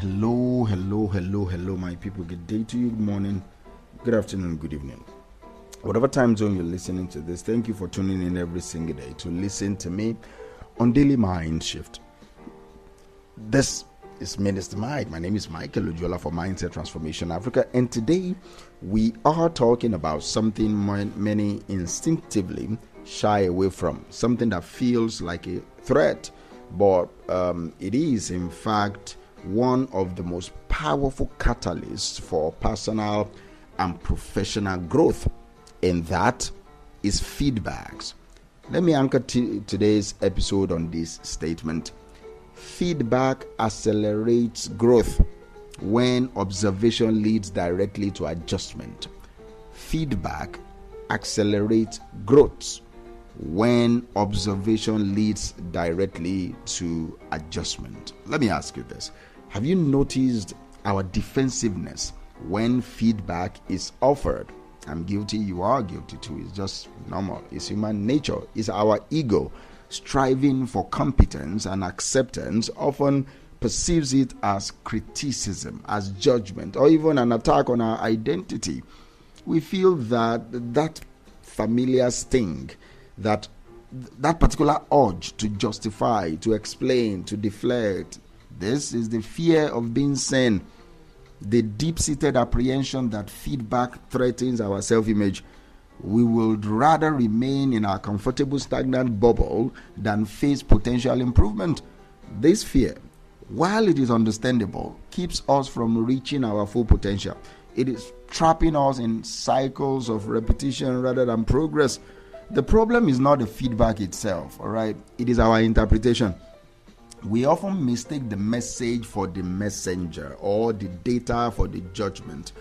Hello, my people. Good day to you, good morning, good afternoon, good evening. Whatever time zone you're listening to this, thank you for tuning in every single day to listen to me on Daily Mind Shift. This is Minister Mike. My name is Michael Ujola for Mindset Transformation Africa, and today we are talking about something many instinctively shy away from, something that feels like a threat, but it is in fact one of the most powerful catalysts for personal and professional growth, and that is feedbacks. Let me anchor today's episode on this statement. Feedback accelerates growth when observation leads directly to adjustment. Feedback accelerates growth when observation leads directly to adjustment. Let me ask you this. Have you noticed our defensiveness when feedback is offered? I'm guilty, you are guilty too. It's just normal. It's human nature. It's our ego striving for competence and acceptance, often perceives it as criticism, as judgment, or even an attack on our identity. We feel that familiar sting, that particular urge to justify, to explain, to deflect. This is the fear of being seen, the deep-seated apprehension that feedback threatens our self-image. We would rather remain in our comfortable, stagnant bubble than face potential improvement. This fear, while it is understandable, keeps us from reaching our full potential. It is trapping us in cycles of repetition rather than progress. The problem is not the feedback itself, all right? It is our interpretation. We often mistake the message for the messenger or the data for the judgment.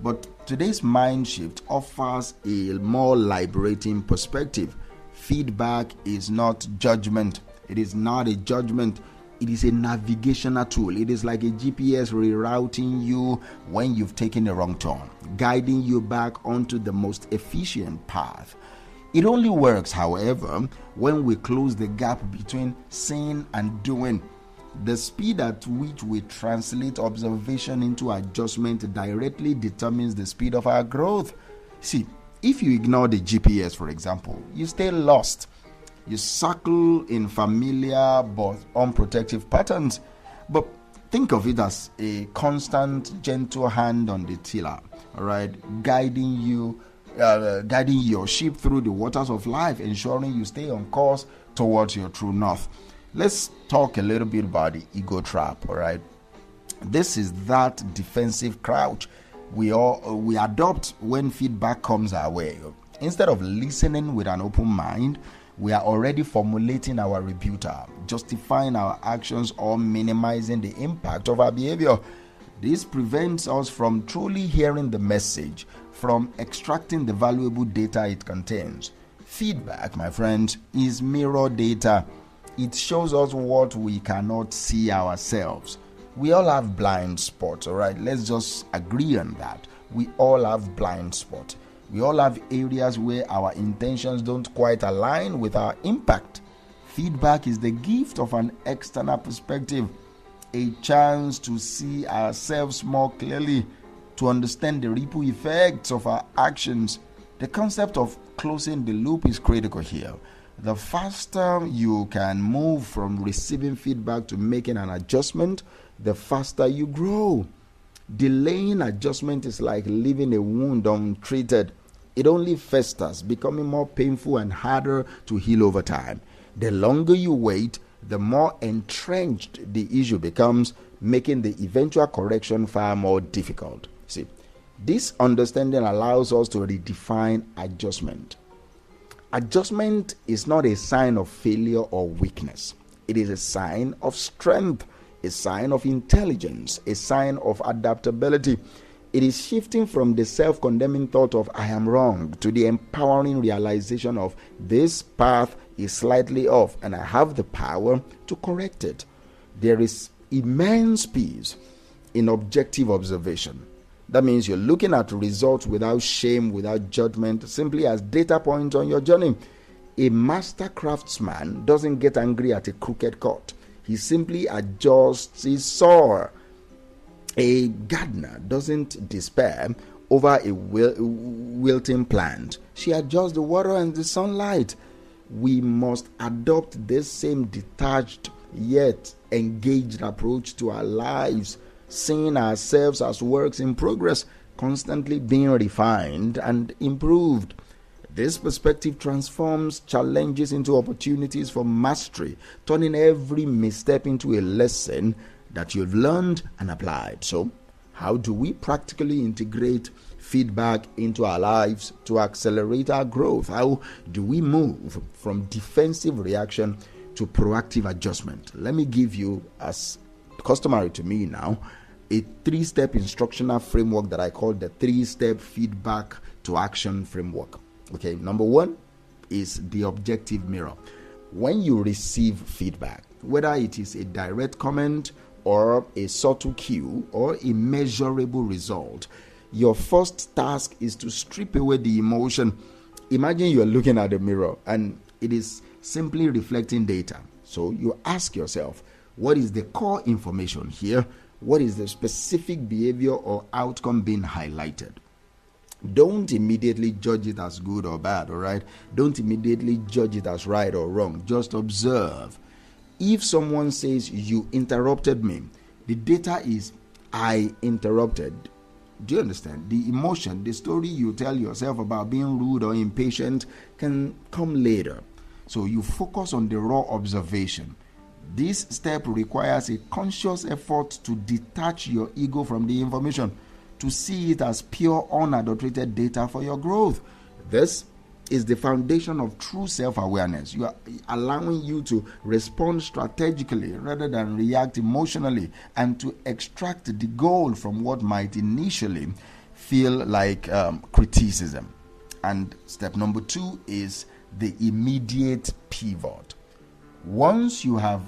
But today's mind shift offers a more liberating perspective. Feedback is not judgment. It is not a judgment. It is a navigational tool. It is like a GPS rerouting you when you've taken a wrong turn, guiding you back onto the most efficient path. It only works, however, when we close the gap between saying and doing. The speed at which we translate observation into adjustment directly determines the speed of our growth. See, if you ignore the GPS, for example, you stay lost. You circle in familiar but unprotective patterns. But think of it as a constant, gentle hand on the tiller, all right, guiding your ship through the waters of life, ensuring you stay on course towards your true north. Let's talk a little bit about the ego trap, all right? This is that defensive crouch we adopt when feedback comes our way. Instead of listening with an open mind, we are already formulating our rebuttal, justifying our actions, or minimizing the impact of our behavior. This prevents us from truly hearing the message, from extracting the valuable data it contains. Feedback, my friends, is mirror data. It shows us what we cannot see ourselves. We all have blind spots, all right? Let's just agree on that. We all have blind spots. We all have areas where our intentions don't quite align with our impact. Feedback is the gift of an external perspective, a chance to see ourselves more clearly, to understand the ripple effects of our actions. The concept of closing the loop is critical here. The faster you can move from receiving feedback to making an adjustment, the faster you grow. Delaying adjustment is like leaving a wound untreated. It only festers, becoming more painful and harder to heal over time. The longer you wait, the more entrenched the issue becomes, making the eventual correction far more difficult. See, this understanding allows us to redefine adjustment. Adjustment is not a sign of failure or weakness. It is a sign of strength, a sign of intelligence, a sign of adaptability. It is shifting from the self-condemning thought of I am wrong to the empowering realization of this path is slightly off and I have the power to correct it. There is immense peace in objective observation. That means you're looking at results without shame, without judgment, simply as data points on your journey. A master craftsman doesn't get angry at a crooked cut. He simply adjusts his saw. A gardener doesn't despair over a wilting plant. She adjusts the water and the sunlight. We must adopt this same detached yet engaged approach to our lives, seeing ourselves as works in progress, constantly being refined and improved. This perspective transforms challenges into opportunities for mastery, turning every misstep into a lesson that you've learned and applied. So, how do we practically integrate feedback into our lives to accelerate our growth? How do we move from defensive reaction to proactive adjustment? Let me give you, as customary to me now, a 3-step instructional framework that I call the 3-step feedback to action framework. Okay, number 1 is the objective mirror. When you receive feedback, whether it is a direct comment or a subtle cue or a measurable result, your first task is to strip away the emotion. Imagine you are looking at the mirror and it is simply reflecting data. So you ask yourself, what is the core information here? What is the specific behavior or outcome being highlighted? Don't immediately judge it as good or bad, all right? Don't immediately judge it as right or wrong. Just observe. If someone says, you interrupted me, the data is, I interrupted. Do you understand? The emotion, the story you tell yourself about being rude or impatient can come later. So you focus on the raw observation. This step requires a conscious effort to detach your ego from the information, to see it as pure, unadulterated data for your growth. This is the foundation of true self-awareness. You are allowing you to respond strategically rather than react emotionally, and to extract the gold from what might initially feel like criticism. And step number 2 is the immediate pivot. Once you have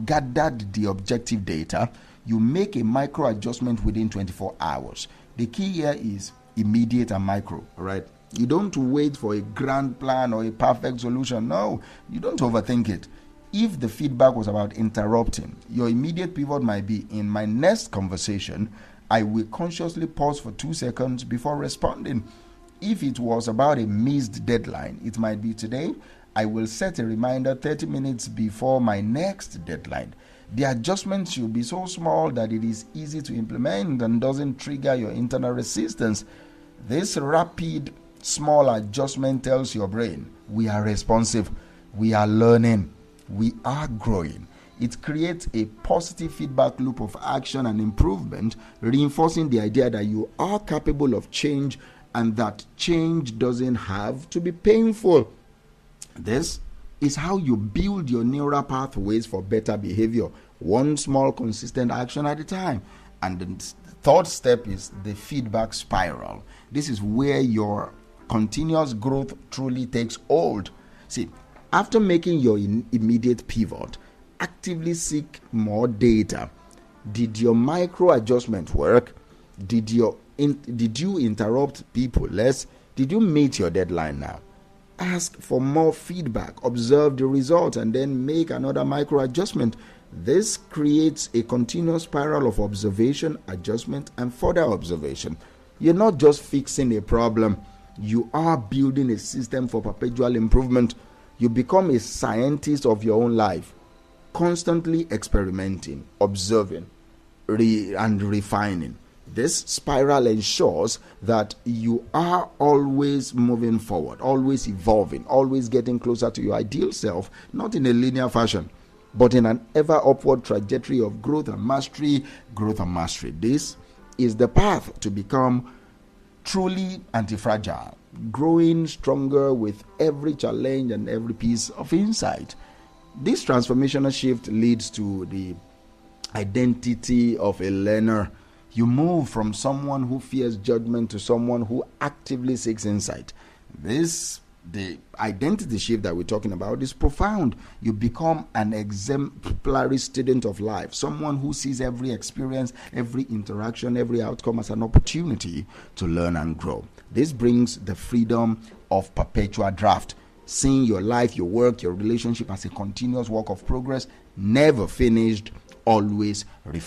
gathered the objective data, you make a micro adjustment within 24 hours. The key here is immediate and micro, right? You don't wait for a grand plan or a perfect solution. No, you don't overthink it. If the feedback was about interrupting, your immediate pivot might be, in my next conversation, I will consciously pause for 2 seconds before responding. If it was about a missed deadline, it might be, today, I will set a reminder 30 minutes before my next deadline. The adjustment should be so small that it is easy to implement and doesn't trigger your internal resistance. This rapid, small adjustment tells your brain, we are responsive, we are learning, we are growing. It creates a positive feedback loop of action and improvement, reinforcing the idea that you are capable of change and that change doesn't have to be painful. This is how you build your neural pathways for better behavior, one small consistent action at a time. And the 3rd step is the feedback spiral. This is where your continuous growth truly takes hold. See, after making your immediate pivot, actively seek more data. Did your micro adjustment work? Did you interrupt people less? Did you meet your deadline now? Ask for more feedback, observe the results, and then make another micro adjustment. This creates a continuous spiral of observation, adjustment, and further observation. You're not just fixing a problem, you are building a system for perpetual improvement. You become a scientist of your own life, constantly experimenting, observing, and refining. This spiral ensures that you are always moving forward, always evolving, always getting closer to your ideal self, not in a linear fashion, but in an ever upward trajectory of growth and mastery, growth and mastery. This is the path to become truly anti-fragile, growing stronger with every challenge and every piece of insight. This transformational shift leads to the identity of a learner. You move from someone who fears judgment to someone who actively seeks insight. The identity shift that we're talking about is profound. You become an exemplary student of life, someone who sees every experience, every interaction, every outcome as an opportunity to learn and grow. This brings the freedom of perpetual draft, seeing your life, your work, your relationship as a continuous work of progress, never finished, always refined.